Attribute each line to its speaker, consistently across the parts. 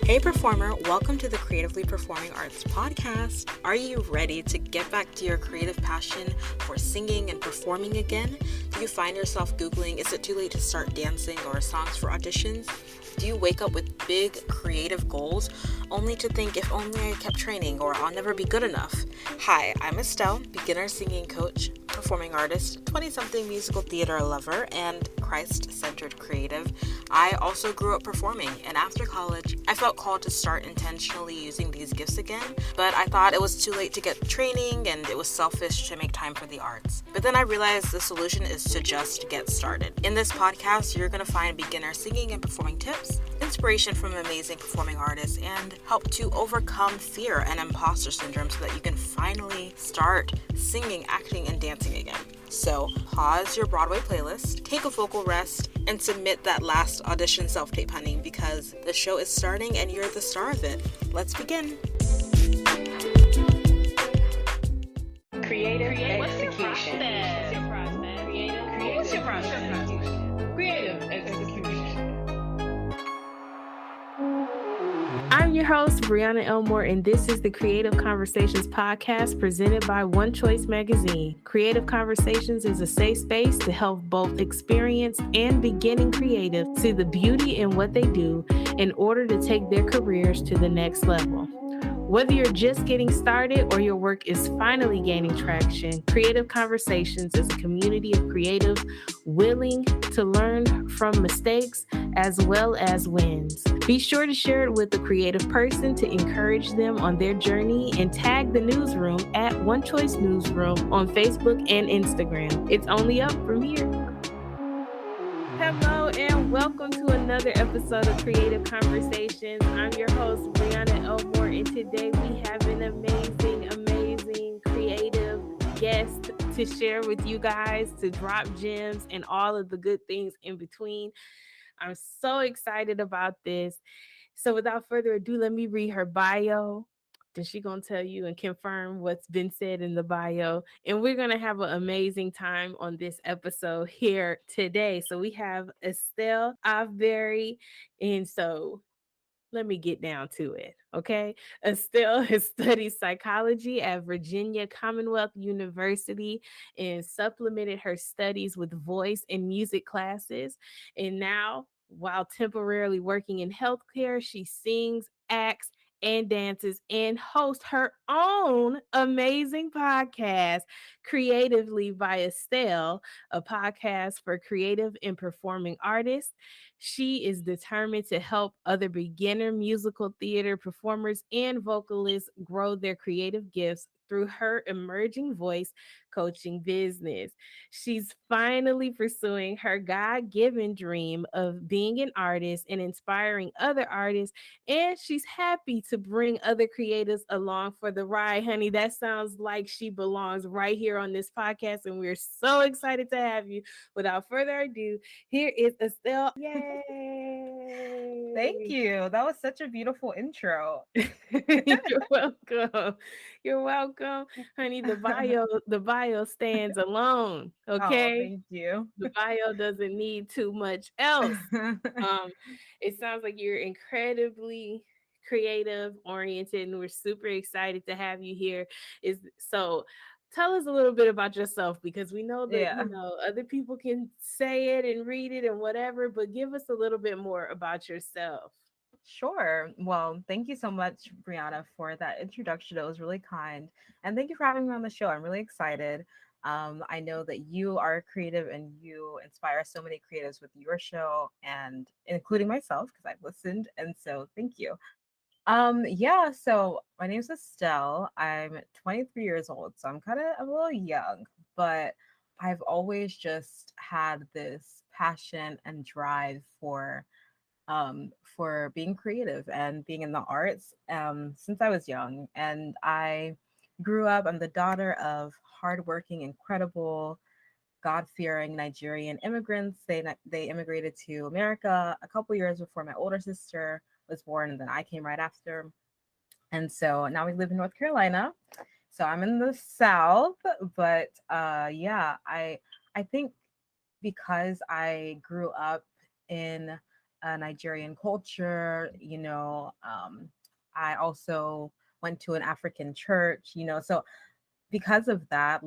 Speaker 1: Hey performer, welcome to the Creatively Performing Arts podcast. Are you ready to get back to your creative passion for singing and performing again? Do you find yourself Googling, is it too late to start dancing or songs for auditions? Do you wake up with big creative goals only to think if only I kept training or I'll never be good enough? Hi, I'm Estelle, beginner singing coach, performing artist, 20-something musical theater lover, and Christ-centered creative. I also grew up performing, and after college, I felt called to start intentionally using these gifts again, but I thought it was too late to get training and it was selfish to make time for the arts. But then I realized the solution is to just get started. In this podcast, you're going to find beginner singing and performing tips, inspiration from amazing performing artists, and help to overcome fear and imposter syndrome so that you can finally start singing, acting, and dancing again. So pause your Broadway playlist, take a vocal rest, and submit that last audition self-tape, honey, because the show is starting and you're the star of it. Let's begin.
Speaker 2: Creative execution. What's your process? Creative execution.
Speaker 3: I'm your host, Briana Elmore, and this is the Creative Conversations podcast presented by One Choice Magazine. Creative Conversations is a safe space to help both experienced and beginning creatives see the beauty in what they do in order to take their careers to the next level. Whether you're just getting started or your work is finally gaining traction, Creative Conversations is a community of creatives willing to learn from mistakes as well as wins. Be sure to share it with a creative person to encourage them on their journey and tag the newsroom at One Choice Newsroom on Facebook and Instagram. It's only up from here. Hello and welcome to another episode of Creative Conversations. I'm your host, Briana Elmore, and today we have an amazing creative guest to share with you guys, to drop gems and all of the good things in between. I'm so excited about this. So without further ado, let me read her bio. Then she's going to tell you and confirm what's been said in the bio. And we're going to have an amazing time on this episode here today. So we have Estelle Avery. And so let me get down to it, okay? Estelle has studied psychology at Virginia Commonwealth University and supplemented her studies with voice and music classes. And now, while temporarily working in healthcare, she sings, acts, and dances and hosts her own amazing podcast, Creatively by Estelle, a podcast for creative and performing artists. She is determined to help other beginner musical theater performers and vocalists grow their creative gifts through her emerging voice coaching business. She's finally pursuing her God-given dream of being an artist and inspiring other artists, and she's happy to bring other creatives along for the ride, honey. That sounds like she belongs right here on this podcast, and we're so excited to have you. Without further ado, here is Estelle. Yay!
Speaker 4: Thank you. That was such a beautiful intro.
Speaker 3: You're welcome. You're welcome, honey. The bio stands alone. Okay.
Speaker 4: Oh, thank you.
Speaker 3: The bio doesn't need too much else. It sounds like you're incredibly creative oriented, and we're super excited to have you here. Tell us a little bit about yourself, because we know that other people can say it and read it and whatever, but give us a little bit more about yourself.
Speaker 4: Sure. Well, thank you so much, Brianna, for that introduction. It was really kind. And thank you for having me on the show. I'm really excited. I know that you are creative and you inspire so many creatives with your show, and including myself, because I've listened. And so thank you. So my name is Estelle. I'm 23 years old, so I'm a little young, but I've always just had this passion and drive for being creative and being in the arts since I was young. And I grew up, I'm the daughter of hardworking, incredible, God-fearing Nigerian immigrants. They immigrated to America a couple years before my older sister was born, and then I came right after. And so now we live in North Carolina. So I'm in the South, but I think because I grew up in Nigerian culture. I also went to an African church. So because of that,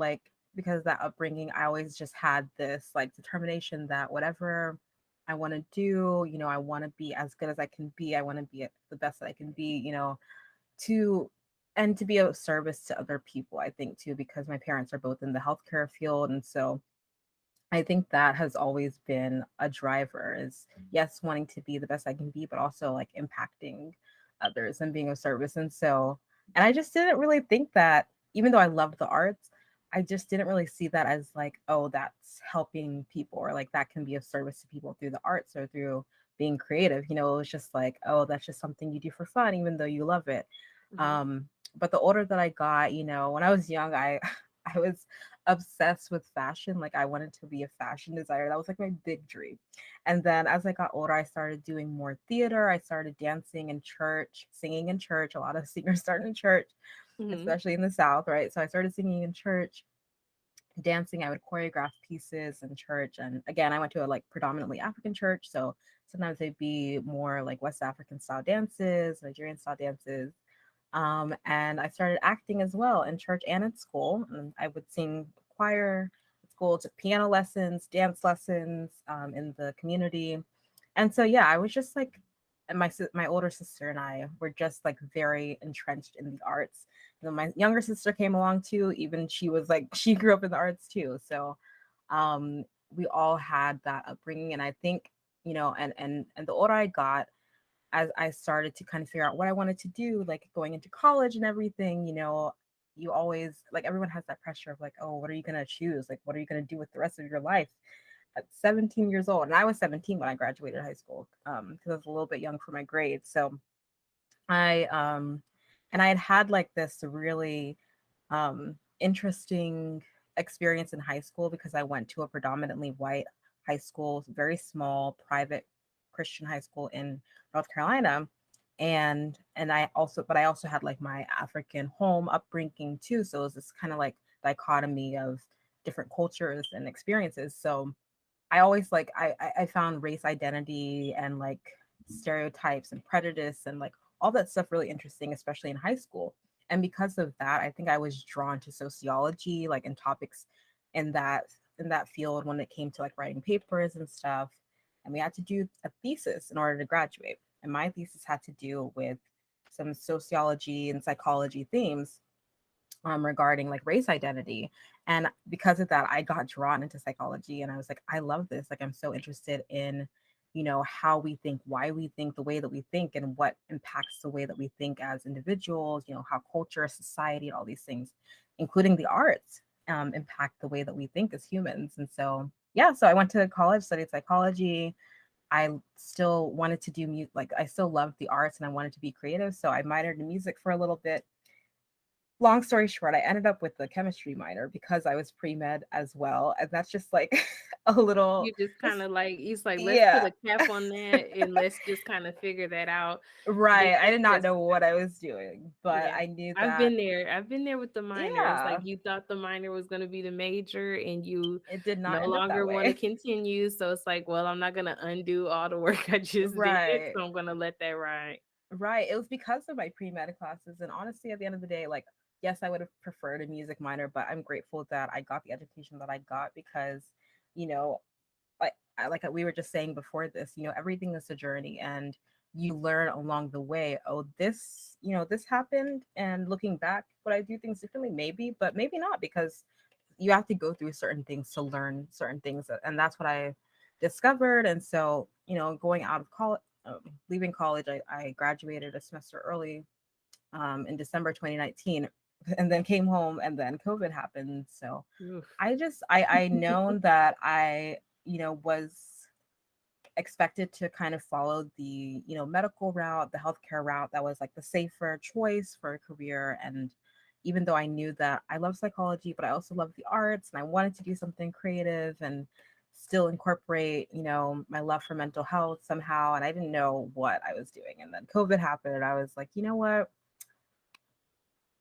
Speaker 4: because of that upbringing, I always just had this like determination that whatever I want to do, I want to be as good as I can be. I want to be the best that I can be, to and to be of service to other people, I think too, because my parents are both in the healthcare field. And so I think that has always been a driver is yes, wanting to be the best I can be, but also like impacting others and being of service. And I just didn't really think that, even though I loved the arts, I just didn't really see that as like, oh, that's helping people or like that can be of service to people through the arts or through being creative. It was just like, oh, that's just something you do for fun, even though you love it.
Speaker 3: Mhm.
Speaker 4: But the older that I got, when I was young, I I was obsessed with fashion. Like I wanted to be a fashion designer. That was like my big dream. And then as I got older, I started doing more theater. I started dancing in church, singing in church. A lot of singers start in church,
Speaker 3: Mhm.
Speaker 4: especially in the South, right? So I started singing in church, dancing. I would choreograph pieces in church. And again, I went to a like predominantly African church. So sometimes they'd be more like West African style dances, Nigerian style dances. And I started acting as well in church and in school. And I would sing choir at school, took piano lessons, dance lessons in the community. And so, yeah, I was just like, and my older sister and I were just like very entrenched in the arts. And then my younger sister came along too. Even she was like, she grew up in the arts too. So um, we all had that upbringing. And I think, and the older I got, as I started to kind of figure out what I wanted to do, like going into college and everything, you always like everyone has that pressure of like, oh, what are you gonna choose? Like, what are you gonna do with the rest of your life? At 17 years old, and I was 17 when I graduated high school, because I was a little bit young for my grades. So I and I had like this really interesting experience in high school because I went to a predominantly white high school, very small private Christian high school in North Carolina. And I also had like my African home upbringing too. So it was this kind of like dichotomy of different cultures and experiences. So I always like I found race identity and like stereotypes and prejudice and like all that stuff really interesting, especially in high school. And because of that, I think I was drawn to sociology, like in topics in that in that field when it came to like writing papers and stuff. And we had to do a thesis in order to graduate. And my thesis had to do with some sociology and psychology themes regarding like race identity. And because of that, I got drawn into psychology and I was like, I love this. Like, I'm so interested in, how we think, why we think the way that we think, and what impacts the way that we think as individuals, how culture, society, and all these things, including the arts, impact the way that we think as humans. And so, yeah, so I went to college, studied psychology. I still wanted to do like I still loved the arts and I wanted to be creative. So I minored in music for a little bit. Long story short, I ended up with the chemistry minor because I was pre-med as well. And that's just like a little,
Speaker 3: You just kind
Speaker 4: just,
Speaker 3: of like, it's like, let's put
Speaker 4: yeah,
Speaker 3: a cap on that and let's just kind of figure that out.
Speaker 4: right. I did not
Speaker 3: Yes,
Speaker 4: know what I was doing, but
Speaker 3: yeah.
Speaker 4: I knew
Speaker 3: I've
Speaker 4: that,
Speaker 3: been there. I've been there with the minor. It's like
Speaker 4: yeah,
Speaker 3: you thought the minor was going to be the major and you
Speaker 4: it did
Speaker 3: no
Speaker 4: not end up that
Speaker 3: longer want to
Speaker 4: way.
Speaker 3: continue. So it's like, well, I'm not going to undo all the work I just did.
Speaker 4: Right.
Speaker 3: So I'm going to let that ride.
Speaker 4: Right. It was because of my pre-med classes. And honestly, at the end of the day, like, yes, I would have preferred a music minor, but I'm grateful that I got the education that I got because, you know, like we were just saying before this, everything is a journey and you learn along the way. Oh, this, this happened. And looking back, would I do things differently? Maybe, but maybe not because you have to go through certain things to learn certain things. And that's what I discovered. And so, going out of college, leaving college, I graduated a semester early in December 2019 and then came home and then COVID happened. So
Speaker 3: Oof.
Speaker 4: I known that I, was expected to kind of follow the, medical route, the healthcare route that was like the safer choice for a career. And even though I knew that I love psychology, but I also love the arts and I wanted to do something creative and still incorporate, my love for mental health somehow. And I didn't know what I was doing. And then COVID happened and I was like, you know what?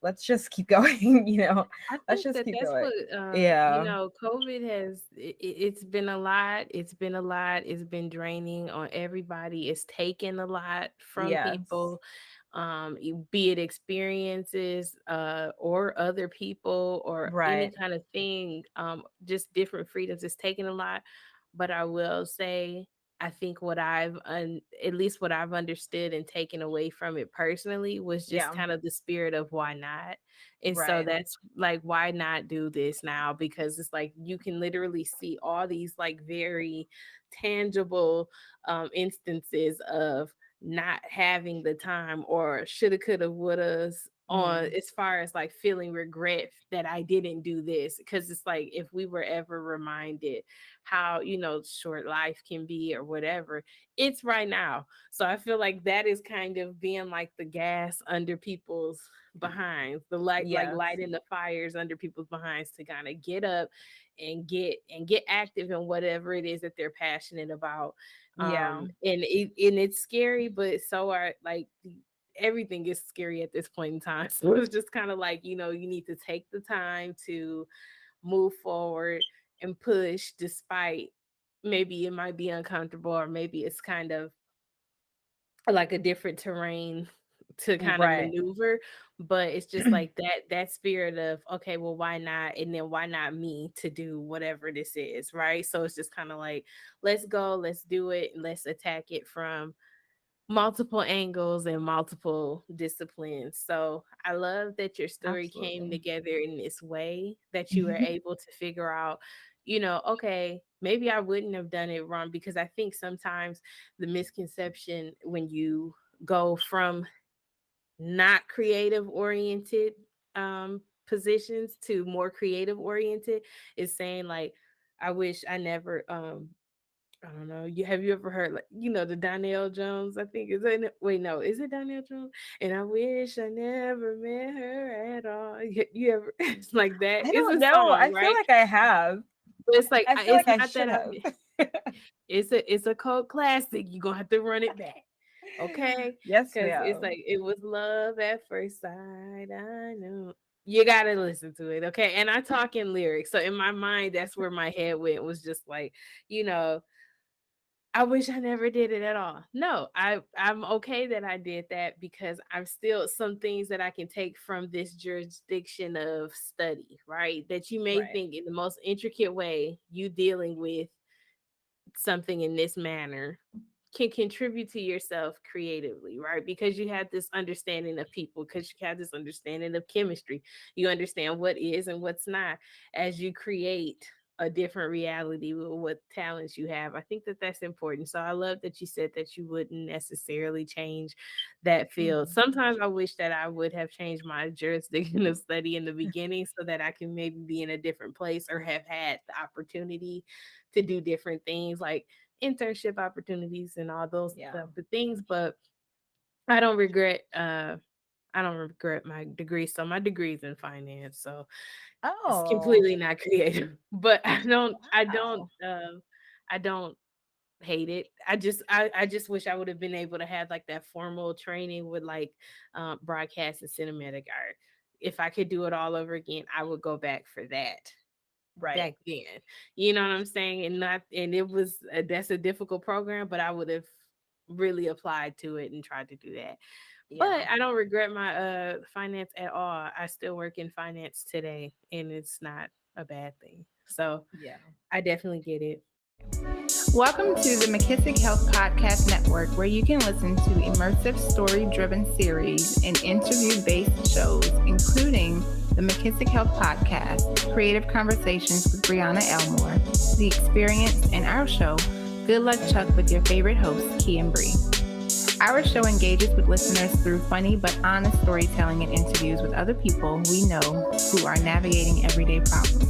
Speaker 4: let's just keep going,
Speaker 3: I
Speaker 4: let's
Speaker 3: think
Speaker 4: just
Speaker 3: that
Speaker 4: keep
Speaker 3: that's
Speaker 4: going.
Speaker 3: what
Speaker 4: Yeah.
Speaker 3: COVID has. It's been a lot. It's been a lot. It's been draining on everybody. It's taken a lot from
Speaker 4: Yes.
Speaker 3: people, be it experiences, or other people, or any
Speaker 4: Right.
Speaker 3: kind of thing. Just different freedoms. It's taken a lot, but I will say, I think at least what I've understood and taken away from it personally was just
Speaker 4: Yeah.
Speaker 3: kind of the spirit of why not. And so
Speaker 4: Right.
Speaker 3: that's like, why not do this now? Because it's like you can literally see all these like very tangible instances of not having the time, or shoulda, coulda, wouldas, on
Speaker 4: Mm.
Speaker 3: as far as like feeling regret that I didn't do this. Because it's like, if we were ever reminded how, short life can be or whatever, it's right now. So I feel like that is kind of being like the gas under people's behinds, the light, like
Speaker 4: Yes.
Speaker 3: lighting the fires under people's behinds to kind of get up and get active in whatever it is that they're passionate about.
Speaker 4: Yeah.
Speaker 3: And it's scary, but so are like everything is scary at this point in time. So it's just kind of like, you need to take the time to move forward and push, despite maybe it might be uncomfortable, or maybe it's kind of like a different terrain to kind of
Speaker 4: Right.
Speaker 3: maneuver. But it's just like that spirit of, okay, well, why not? And then why not me to do whatever this is, right? So it's just kind of like, let's go, let's do it, and let's attack it from multiple angles and multiple disciplines. So I love that your story came
Speaker 4: Absolutely.
Speaker 3: together in this way, that you were able to figure out, okay, maybe I wouldn't have done it wrong. Because I think sometimes the misconception when you go from not creative oriented positions to more creative oriented is saying like, I wish I never I don't know. You ever heard, like, the Donnell Jones? I think is it. Wait, no, is it Donnell Jones? And I wish I never met her at all. You ever? It's like that.
Speaker 4: I
Speaker 3: It's
Speaker 4: don't
Speaker 3: a
Speaker 4: know.
Speaker 3: song,
Speaker 4: I feel
Speaker 3: right?
Speaker 4: like I have.
Speaker 3: But it's like,
Speaker 4: I feel
Speaker 3: it's
Speaker 4: like I
Speaker 3: not
Speaker 4: should
Speaker 3: that
Speaker 4: have.
Speaker 3: it's a cult classic. You're gonna have to run it back, okay?
Speaker 4: Yes,
Speaker 3: Because it's
Speaker 4: ma'am.
Speaker 3: like, it was love at first sight. I know. You gotta listen to it, okay? And I talk in lyrics, so in my mind, that's where my head went. Was just like, you know I wish I never did it at all. No, I'm okay that I did that, because I'm still some things that I can take from this jurisdiction of study, right? That you may
Speaker 4: Right.
Speaker 3: think in the most intricate way, you dealing with something in this manner can contribute to yourself creatively, right? Because you have this understanding of people, because you have this understanding of chemistry. You understand what is and what's not as you create a different reality with what talents you have. I think that that's important. So I love that you said that you wouldn't necessarily change that field.
Speaker 4: Mhm.
Speaker 3: Sometimes I wish that I would have changed my jurisdiction of study in the beginning, so that I can maybe be in a different place, or have had the opportunity to do different things, like internship opportunities and all those
Speaker 4: Yeah.
Speaker 3: type of things. But I don't regret I don't regret my degree. So my degree is in finance. So it's
Speaker 4: Oh,
Speaker 3: completely not creative. But
Speaker 4: wow.
Speaker 3: I don't hate it. I just wish I would have been able to have like that formal training with like broadcast and cinematic art. If I could do it all over again, I would go back for that
Speaker 4: Right.
Speaker 3: back then. You know what I'm saying? And it was that's a difficult program, but I would have really applied to it and tried to do that.
Speaker 4: Yeah.
Speaker 3: But I don't regret my finance at all. I still work in finance today, and it's not a bad thing. So
Speaker 4: Yeah.
Speaker 3: I definitely get it.
Speaker 5: Welcome to the McKissick Health Podcast Network, where you can listen to immersive story-driven series and interview-based shows, including the McKissick Health Podcast, Creative Conversations with Briana Elmore, The Experience, and our show, Good Luck Chuck, with your favorite hosts, Key and Bree. Our show engages with listeners through funny but honest storytelling and interviews with other people we know who are navigating everyday problems.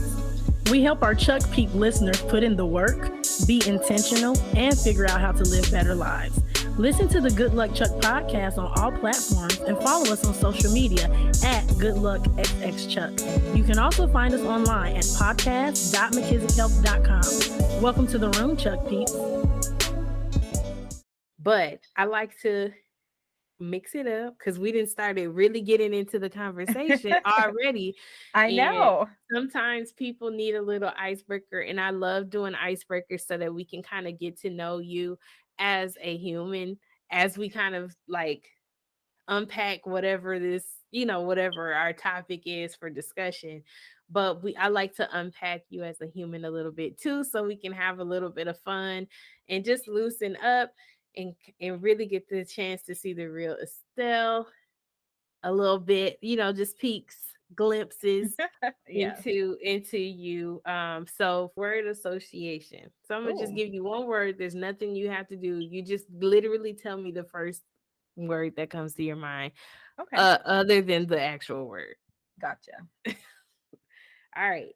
Speaker 6: We help our Chuck Peep listeners put in the work, be intentional, and figure out how to live better lives. Listen to the Good Luck Chuck podcast on all platforms and follow us on social media at GoodLuckXXChuck. You can also find us online at podcast.mckissickhealth.com. Welcome to the room, Chuck Peeps.
Speaker 3: But I like to mix it up because we didn't started really getting into the conversation already.
Speaker 4: I
Speaker 3: And
Speaker 4: know.
Speaker 3: sometimes people need a little icebreaker, and I love doing icebreakers so that we can kind of get to know you as a human, as we kind of like unpack whatever this, whatever our topic is for discussion. But I like to unpack you as a human a little bit too, so we can have a little bit of fun and just loosen up and really get the chance to see the real Estelle a little bit, just peeks, glimpses
Speaker 4: Yes.
Speaker 3: into you. So word association. So I'm gonna just
Speaker 4: Oh,
Speaker 3: give you one word. There's nothing you have to do. You just literally tell me the first word that comes to your mind,
Speaker 4: okay.
Speaker 3: other than the actual word.
Speaker 4: Gotcha.
Speaker 3: All right.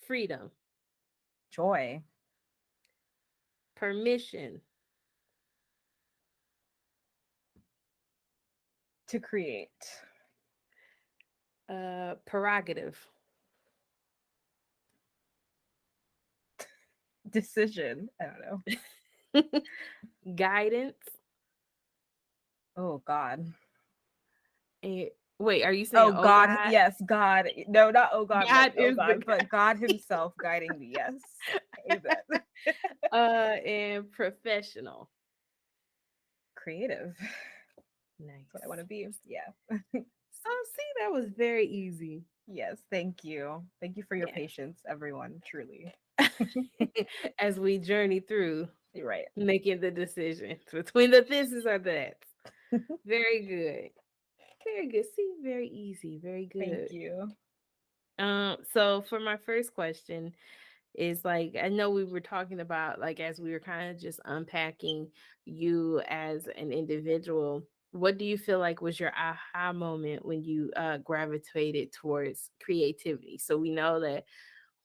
Speaker 3: Freedom,
Speaker 4: Joy.
Speaker 3: permission,
Speaker 4: To create.
Speaker 3: prerogative,
Speaker 4: Decision. I don't know.
Speaker 3: guidance.
Speaker 4: Oh, God.
Speaker 3: And wait, are you saying
Speaker 4: Oh,
Speaker 3: oh
Speaker 4: God.
Speaker 3: God?
Speaker 4: Yes, God. No, not oh, God, like
Speaker 3: God
Speaker 4: oh,
Speaker 3: is the
Speaker 4: God, but God Himself guiding me. Yes. Amen.
Speaker 3: and professional.
Speaker 4: Creative. That's what I want
Speaker 3: Nice.
Speaker 4: to be. Yeah.
Speaker 3: So see, that was very easy.
Speaker 4: Yes. Thank you. Thank you for your
Speaker 3: Yeah.
Speaker 4: patience, everyone. Truly.
Speaker 3: As we journey through
Speaker 4: You're right.
Speaker 3: making the decision between the thises or that. Very good. Very good. See, very easy. Very
Speaker 4: Thank
Speaker 3: good.
Speaker 4: you.
Speaker 3: So for my first question is like, I know we were talking about like as we were kind of just unpacking you as an individual, what do you feel like was your aha moment when you gravitated towards creativity? So we know that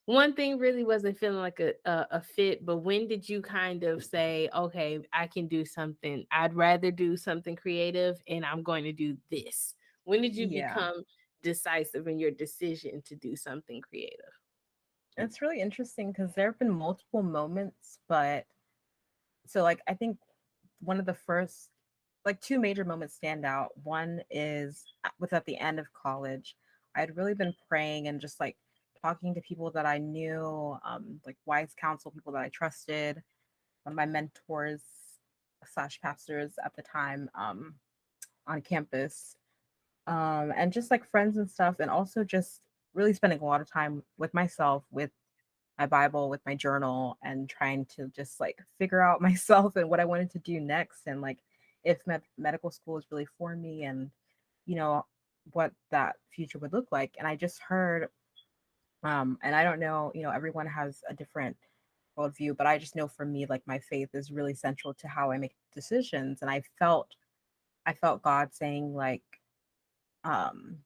Speaker 3: one thing really wasn't feeling like a fit, but when did you kind of say, okay, I can do something, I'd rather do something creative and I'm going to do this? When did you
Speaker 4: Yeah.
Speaker 3: become decisive in your decision to do something creative?
Speaker 4: It's really interesting because there have been multiple moments, but so like I think one of the first like two major moments stand out. One is was at the end of college. I had really been praying and just like talking to people that I knew, like wise counsel, people that I trusted, one of my mentors slash pastors at the time, on campus, and just like friends and stuff, and also just really spending a lot of time with myself, with my Bible, with my journal, and trying to just like figure out myself and what I wanted to do next, and like if medical school is really for me, and you know what that future would look like. And I just heard, and I don't know, everyone has a different worldview, but I just know for me, like my faith is really central to how I make decisions, and I felt God saying like, um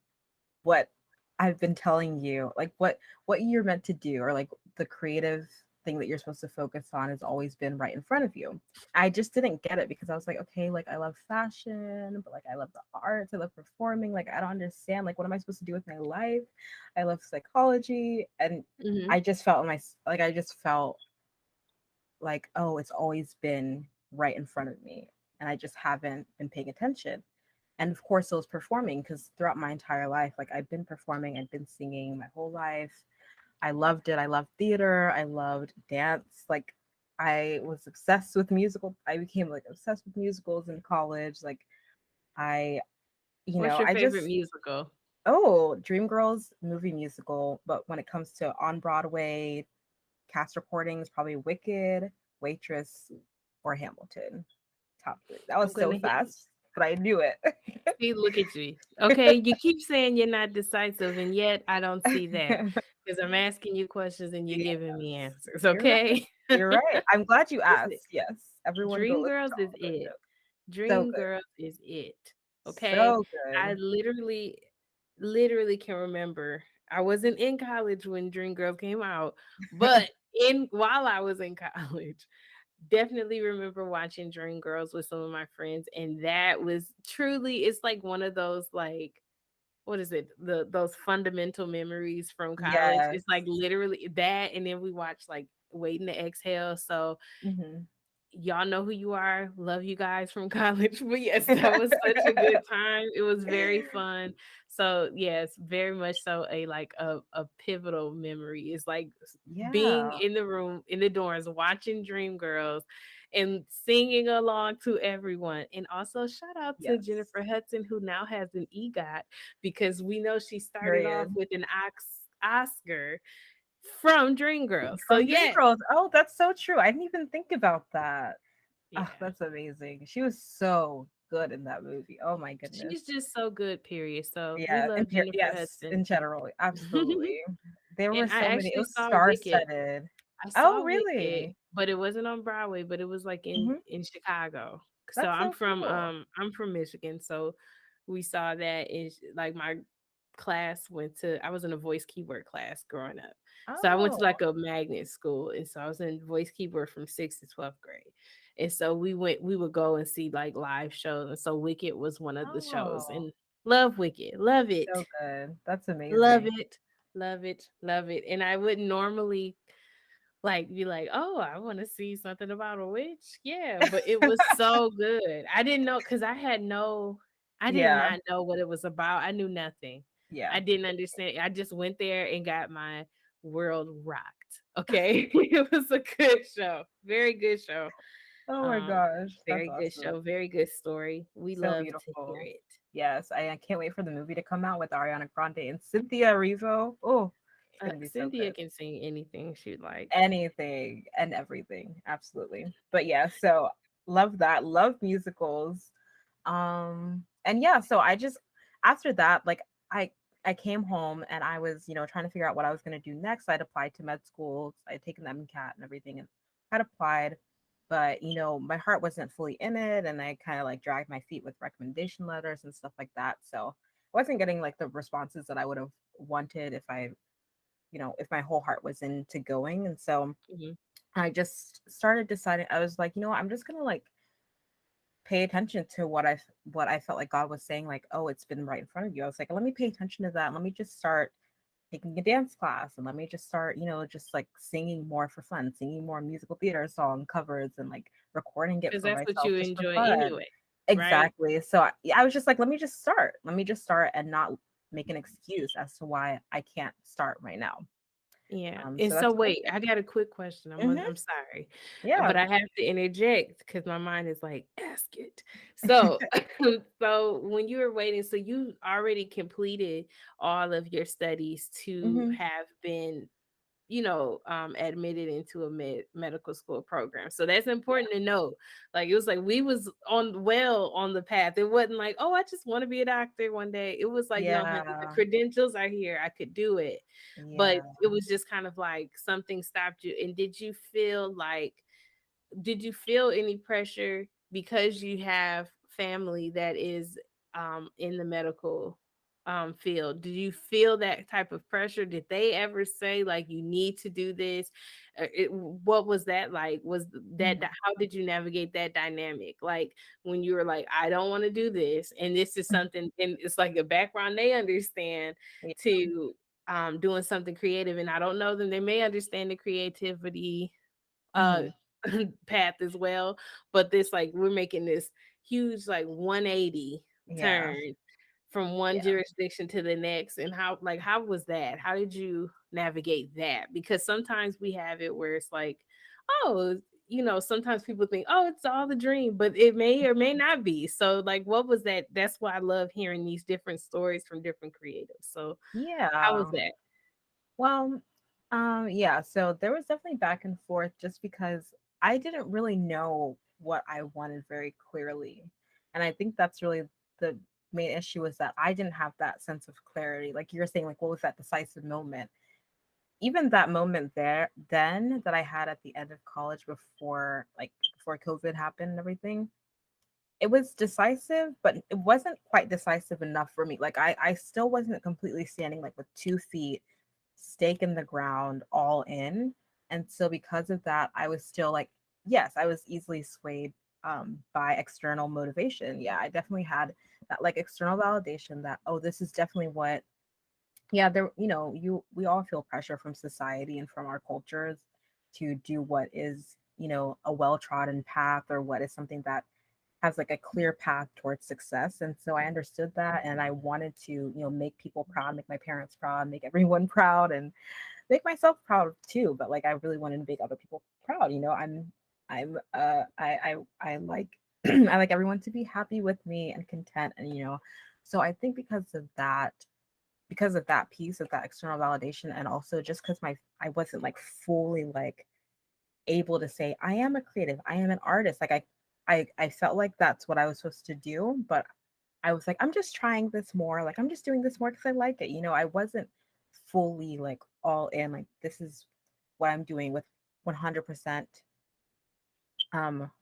Speaker 4: what I've been telling you, like what you're meant to do, or like the creative thing that you're supposed to focus on has always been right in front of you. I just didn't get it because I was like, okay, like I love fashion, but like I love the arts, I love performing, like I don't understand, like what am I supposed to do with my life? I love psychology, and
Speaker 3: Mm-hmm.
Speaker 4: I just felt like, oh, it's always been right in front of me, and I just haven't been paying attention. And of course, it was performing because throughout my entire life, like I've been performing, I've been singing my whole life. I loved it. I loved theater. I loved dance. Like I was obsessed with I became like obsessed with musicals in college. Like I,
Speaker 3: What's your
Speaker 4: I
Speaker 3: favorite
Speaker 4: just,
Speaker 3: musical?
Speaker 4: oh, Dreamgirls movie musical. But when it comes to on Broadway cast recordings, probably Wicked, Waitress, or Hamilton. Top three. That
Speaker 3: I'm
Speaker 4: was so
Speaker 3: gonna hit.
Speaker 4: fast, but I knew it.
Speaker 3: See, look at you. Okay, you keep saying you're not decisive, and yet I don't see that because I'm asking you questions and you're
Speaker 4: Yeah,
Speaker 3: giving me answers.
Speaker 4: you're right.
Speaker 3: Okay.
Speaker 4: You're right. I'm glad you
Speaker 3: Listen,
Speaker 4: asked. Yes. Everyone go listen to
Speaker 3: Dreamgirls is
Speaker 4: all of those
Speaker 3: it.
Speaker 4: shows. So good.
Speaker 3: Dreamgirls is it. Okay.
Speaker 4: So
Speaker 3: I
Speaker 4: good.
Speaker 3: literally can remember. I wasn't in college when Dreamgirls came out, but in while I was in college, definitely remember watching Dreamgirls with some of my friends, and that was truly, it's like one of those like, what is it? Those fundamental memories from college.
Speaker 4: Yes.
Speaker 3: It's like literally that, and then we watched like Waiting to Exhale. So
Speaker 4: Hmm.
Speaker 3: y'all know who you are. Love you guys from college. But yes, that was such a good time. It was very fun. So yes, very much so a like a pivotal memory. It's like being
Speaker 4: Yeah,
Speaker 3: in the room in the dorms watching Dreamgirls and singing along to everyone. And also shout out to
Speaker 4: yes.
Speaker 3: Jennifer Hudson, who now has an EGOT, because we know she started off
Speaker 4: Period.
Speaker 3: with an Oscar from Dreamgirls. So
Speaker 4: From
Speaker 3: yes,
Speaker 4: Dreamgirls. Oh, that's so true. I didn't even think about that. Oh,
Speaker 3: yeah.
Speaker 4: that's amazing. She was so good in that movie. Oh my goodness.
Speaker 3: She's just so good, period. So we
Speaker 4: Yeah,
Speaker 3: love Jennifer
Speaker 4: yes,
Speaker 3: Hudson.
Speaker 4: in general, absolutely. There were
Speaker 3: And I
Speaker 4: so many. It
Speaker 3: actually
Speaker 4: was
Speaker 3: saw Wicked.
Speaker 4: star-studded.
Speaker 3: I
Speaker 4: Oh,
Speaker 3: saw Wicked,
Speaker 4: really?
Speaker 3: but it wasn't on Broadway, but it was like
Speaker 4: Hmm.
Speaker 3: in Chicago. So
Speaker 4: That's so cool.
Speaker 3: I'm from Michigan, so we saw that in like my class went to I was in a voice keyboard class growing up. So I went to
Speaker 4: Oh,
Speaker 3: like a magnet school, and so I was in voice keyboard from 6th to 12th grade. And so we would go and see like live shows. And so Wicked was one of the shows,
Speaker 4: oh,
Speaker 3: and love Wicked. Love it.
Speaker 4: so good. That's
Speaker 3: Love
Speaker 4: amazing.
Speaker 3: it. Love it. Love it. And I wouldn't normally like be like, "Oh, I want to see something about a witch." Yeah, but it was so good. I didn't know cuz I did
Speaker 4: Yeah,
Speaker 3: not know what it was about. I knew nothing.
Speaker 4: yeah.
Speaker 3: I didn't understand. I just went there and got my world rocked. Okay? It was a good show. Very good show.
Speaker 4: Oh my
Speaker 3: Um
Speaker 4: gosh, that's
Speaker 3: very good
Speaker 4: awesome.
Speaker 3: show, very good story. We
Speaker 4: So
Speaker 3: love to hear
Speaker 4: beautiful.
Speaker 3: it.
Speaker 4: Yes, I can't wait for the movie to come out with Ariana Grande and Cynthia Erivo. Oh, it's gonna be so
Speaker 3: Cynthia
Speaker 4: good.
Speaker 3: can sing anything she'd like.
Speaker 4: Anything and everything, absolutely. But yeah, so love that. Love musicals. And yeah, so I just after that, like I I came home and I was, trying to figure out what I was gonna do next. I'd applied to med schools, I'd taken the MCAT and everything and had applied, but my heart wasn't fully in it and I kind of like dragged my feet with recommendation letters and stuff like that. So I wasn't getting like the responses that I would have wanted if my whole heart was into going. And so
Speaker 3: Mhm.
Speaker 4: I just started deciding, I was like, I'm just gonna like pay attention to what I felt like God was saying, like, oh, it's been right in front of you. I was like, let me pay attention to that. Let me just start taking a dance class and let me just start, just like singing more for fun, singing more musical theater song covers and like recording it
Speaker 3: Because
Speaker 4: for
Speaker 3: that's what
Speaker 4: myself
Speaker 3: you
Speaker 4: just for
Speaker 3: enjoy
Speaker 4: fun.
Speaker 3: anyway, right?
Speaker 4: Exactly. So I was just like, let me just start. Let me just start and not make an excuse as to why I can't start right now.
Speaker 3: Yeah.
Speaker 4: So
Speaker 3: And so
Speaker 4: that's what I
Speaker 3: wait, I got a quick question.
Speaker 4: did.
Speaker 3: I'm sorry,
Speaker 4: Yeah.
Speaker 3: but I have to interject because my mind is like, ask it. So, so when you were waiting, so you already completed all of your studies to
Speaker 4: Hmm.
Speaker 3: have been admitted into a medical school program. So that's
Speaker 4: Yeah.
Speaker 3: important to know. Like it was like we was on the path. It wasn't like, oh, I just want to be a doctor one day. It was like, no, honey, the
Speaker 4: Yeah.
Speaker 3: credentials are here. I could do it. But
Speaker 4: Yeah.
Speaker 3: it was just kind of like something stopped you. And did you feel any pressure because you have family that is in the medical field? Did you feel that type of pressure? Did they ever say like you need to do this? What was that like? Was that
Speaker 4: Mhm.
Speaker 3: how did you navigate that dynamic? Like when you were like, I don't want to do this, and this is something, and it's like a background they understand
Speaker 4: Yeah.
Speaker 3: to doing something creative, and I don't know them. They may understand the creativity uh
Speaker 4: Mhm.
Speaker 3: path as well, but this like we're making this huge like 180
Speaker 4: Yeah.
Speaker 3: turn from one
Speaker 4: Yeah.
Speaker 3: jurisdiction to the next. And how was that? How did you navigate that? Because sometimes we have it where it's like, oh, sometimes people think, oh, it's all the dream, but it may or may not be. So like what was that? That's why I love hearing these different stories from different creatives. So how was
Speaker 4: Yeah.
Speaker 3: that?
Speaker 4: Well, yeah, so there was definitely back and forth just because I didn't really know what I wanted very clearly. And I think that's really the main issue is that I didn't have that sense of clarity. Like you're saying, like what was that decisive moment? Even that moment there then that I had at the end of college before COVID happened and everything, it was decisive, but it wasn't quite decisive enough for me. Like I still wasn't completely standing like with 2 feet, stake in the ground, all in. And so because of that, I was still like, yes, I was easily swayed by external motivation. Yeah, I definitely had that like external validation that, oh, this is definitely what, yeah, there, we all feel pressure from society and from our cultures to do what is, a well-trodden path, or what is something that has like a clear path towards success. And so I understood that, and I wanted to, make people proud, make my parents proud, make everyone proud, and make myself proud too. But like I really wanted to make other people proud. I like I like everyone to be happy with me and content. And so I think because of that piece of that external validation, and also just because I wasn't like fully like able to say I am a creative, I am an artist. Like I felt like that's what I was supposed to do, but I was like, I'm just trying this more. Like I'm just doing this more because I like it. I wasn't fully like all in. Like this is what I'm doing with 100%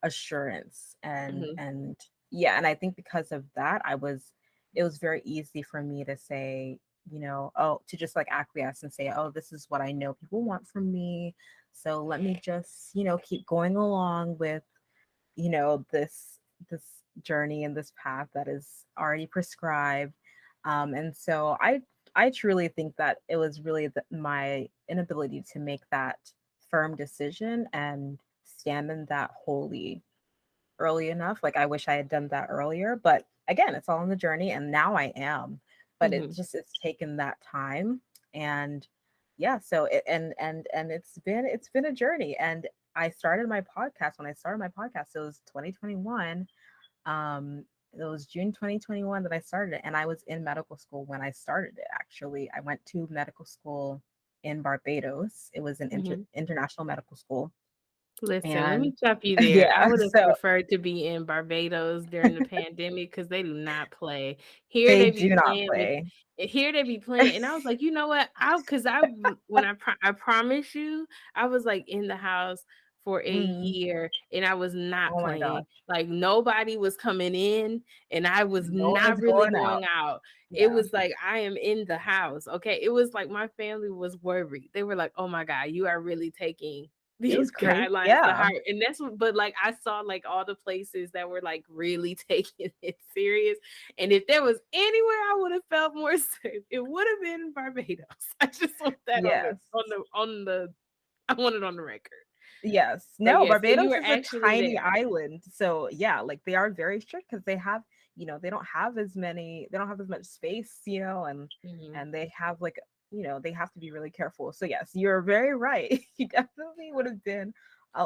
Speaker 4: assurance, and yeah. And I think because of that, it was very easy for me to say, to just like acquiesce and say, oh, this is what I know people want from me, so let me just keep going along with this journey and this path that is already prescribed. And so I truly think that it was really my inability to make that firm decision and stand in that wholly early enough. Like I wish I had done that earlier, but again, it's all in the journey, and now I am. But it's taken that time, and yeah. So it's been a journey, and I started my podcast. When I started my podcast, it was 2021. It was June 2021 that I started it, and I was in medical school when I started it. Actually, I went to medical school in Barbados. It was an international medical school.
Speaker 3: Listen, let
Speaker 4: And
Speaker 3: me stop you there. I
Speaker 4: yeah,
Speaker 3: would have
Speaker 4: so
Speaker 3: preferred to be in Barbados during the pandemic because they do not play. Here
Speaker 4: they
Speaker 3: they be
Speaker 4: do not
Speaker 3: playing with.
Speaker 4: play.
Speaker 3: Here they be playing, and I was like, you know what? I promise you, I was like in the house for a year, and I was not
Speaker 4: Oh my
Speaker 3: playing.
Speaker 4: gosh.
Speaker 3: Like nobody was coming in, and I was
Speaker 4: No one
Speaker 3: not
Speaker 4: was
Speaker 3: really
Speaker 4: going out.
Speaker 3: going out. It
Speaker 4: Yeah.
Speaker 3: was like I am in the house. Okay, it was like my family was worried. They were like, "Oh my God, you are really taking."
Speaker 4: It
Speaker 3: These
Speaker 4: was crazy.
Speaker 3: guidelines to
Speaker 4: Yeah.
Speaker 3: heart. And that's what, but like I saw like all the places that were like really taking it serious. And if there was anywhere I would have felt more safe, it would have been Barbados. I just want that
Speaker 4: Yes.
Speaker 3: I want it on the record.
Speaker 4: Yes.
Speaker 3: But
Speaker 4: No,
Speaker 3: yeah, so you
Speaker 4: Barbados
Speaker 3: were
Speaker 4: is a
Speaker 3: actually
Speaker 4: tiny
Speaker 3: there.
Speaker 4: island. So yeah, like they are very strict because they have, they don't have as much space, and they have like, they have to be really careful. So yes, you're very right. You definitely would have been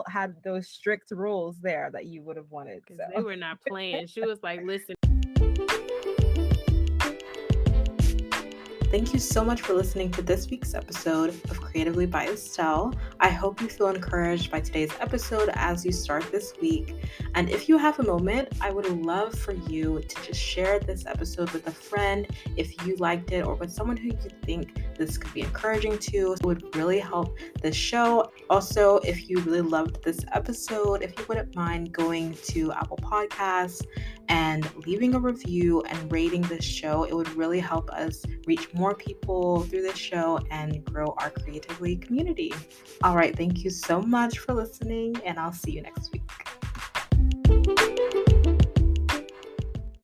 Speaker 4: had those strict rules there that you would have wanted.
Speaker 3: Because
Speaker 4: So
Speaker 3: they were not playing. She was like, listen.
Speaker 1: Thank you so much for listening to this week's episode of Creatively by Estelle. I hope you feel encouraged by today's episode as you start this week. And if you have a moment, I would love for you to just share this episode with a friend if you liked it, or with someone who you think this could be encouraging to. It would really help the show. Also, if you really loved this episode, if you wouldn't mind going to Apple Podcasts and leaving a review and rating this show, it would really help us reach more people through this show and grow our Creatively community. All right, thank you so much for listening, and I'll see you next week.